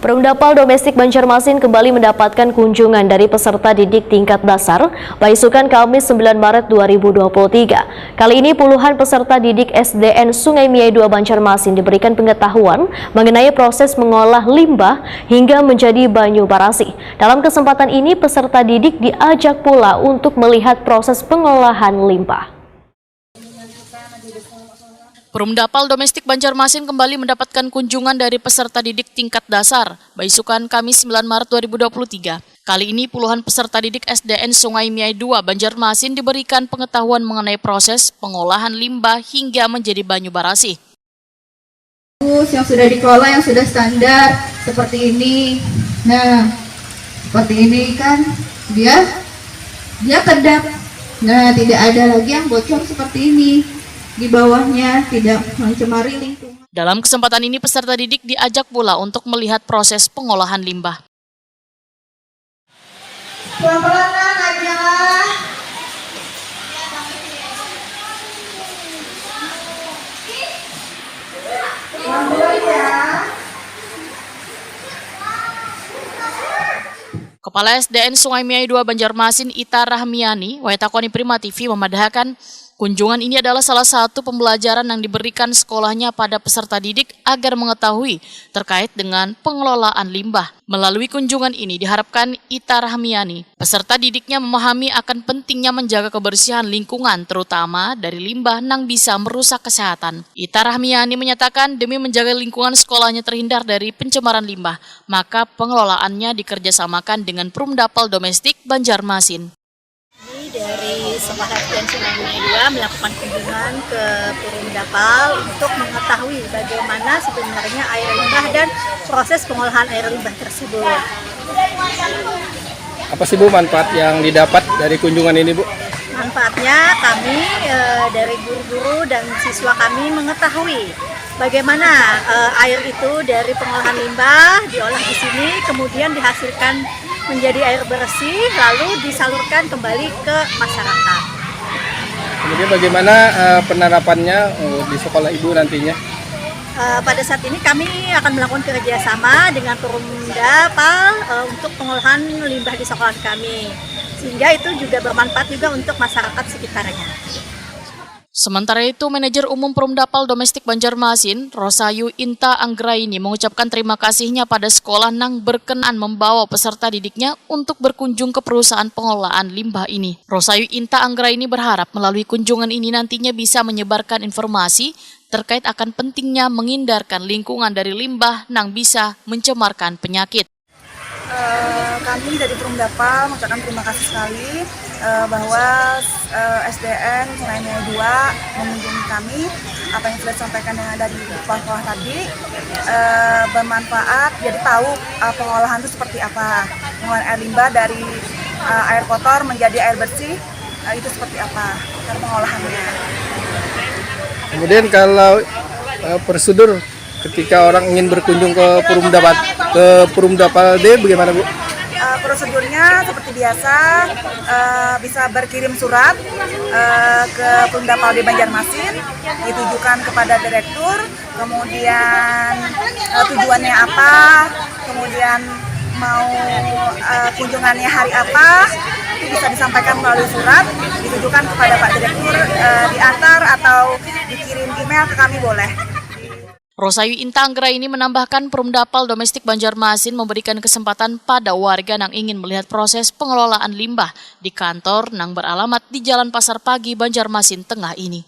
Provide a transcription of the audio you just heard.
Perumdapal Domestik Banjarmasin kembali mendapatkan kunjungan dari peserta didik tingkat dasar Baisukan Kamis 9 Maret 2023. Kali ini puluhan peserta didik SDN Sungai Miai 2 Banjarmasin diberikan pengetahuan mengenai proses mengolah limbah hingga menjadi banyu barasi. Dalam kesempatan ini peserta didik diajak pula untuk melihat proses pengolahan limbah. Perumdapal Domestik Banjarmasin kembali mendapatkan kunjungan dari peserta didik tingkat dasar Baisukan Kamis 9 Maret 2023. Kali ini puluhan peserta didik SDN Sungai Miai 2 Banjarmasin diberikan pengetahuan mengenai proses pengolahan limbah hingga menjadi banyu barasi. Yang sudah dikelola, yang sudah standar seperti ini. Nah, seperti ini kan dia kedap. Nah, tidak ada lagi yang bocor seperti ini. Di bawahnya tidak mencemari lingkungan. Dalam kesempatan ini peserta didik diajak pula untuk melihat proses pengolahan limbah. Pelan-pelan aja. Pelan-pelan ya. Kepala SDN Sungai Miai 2 Banjarmasin Ita Rahmiani, Waitakoni Prima TV memadahkan kunjungan ini adalah salah satu pembelajaran yang diberikan sekolahnya pada peserta didik agar mengetahui terkait dengan pengelolaan limbah. Melalui kunjungan ini diharapkan Ita Rahmiani, peserta didiknya memahami akan pentingnya menjaga kebersihan lingkungan terutama dari limbah yang bisa merusak kesehatan. Ita Rahmiani menyatakan demi menjaga lingkungan sekolahnya terhindar dari pencemaran limbah, maka pengelolaannya dikerjasamakan dengan Perumdapal Domestik Banjarmasin. Dari Sekolah SDN Sungai Miai 2 melakukan kunjungan ke Perumdapal untuk mengetahui bagaimana sebenarnya air limbah dan proses pengolahan air limbah tersebut. Apa sih Bu manfaat yang didapat dari kunjungan ini Bu? Manfaatnya kami dari guru-guru dan siswa kami mengetahui bagaimana air itu dari pengolahan limbah diolah di sini kemudian dihasilkan menjadi air bersih lalu disalurkan kembali ke masyarakat. Kemudian bagaimana penerapannya di sekolah Ibu nantinya? Pada saat ini kami akan melakukan kerjasama dengan Perumdapal untuk pengolahan limbah di sekolah kami, sehingga itu juga bermanfaat juga untuk masyarakat sekitarnya. Sementara itu, Manajer Umum Perumdapal Domestik Banjarmasin, Rosayu Inta Anggraini mengucapkan terima kasihnya pada sekolah yang berkenan membawa peserta didiknya untuk berkunjung ke perusahaan pengelolaan limbah ini. Rosayu Inta Anggraini berharap melalui kunjungan ini nantinya bisa menyebarkan informasi terkait akan pentingnya menghindarkan lingkungan dari limbah yang bisa mencemarkan penyakit. Kami dari Perumdapal mengucapkan terima kasih sekali bahwa SDN Sungai Miai 2 mengunjungi kami. Apa yang sudah disampaikan dari kepala tadi bermanfaat, jadi tahu pengolahan itu seperti apa, pengolahan air limbah dari air kotor menjadi air bersih itu seperti apa cara pengolahannya. Kemudian kalau prosedur ketika orang ingin berkunjung ke Perumdapal D bagaimana Bu? Prosedurnya seperti biasa, bisa berkirim surat ke Perumdapal di Banjarmasin, ditujukan kepada direktur, kemudian tujuannya apa, kemudian mau kunjungannya hari apa, itu bisa disampaikan melalui surat, ditujukan kepada Pak Direktur, diantar atau dikirim email ke kami boleh. Rosayu Inta Anggraini menambahkan Perumdapal Domestik Banjarmasin memberikan kesempatan pada warga yang ingin melihat proses pengelolaan limbah di kantor yang beralamat di Jalan Pasar Pagi Banjarmasin Tengah ini.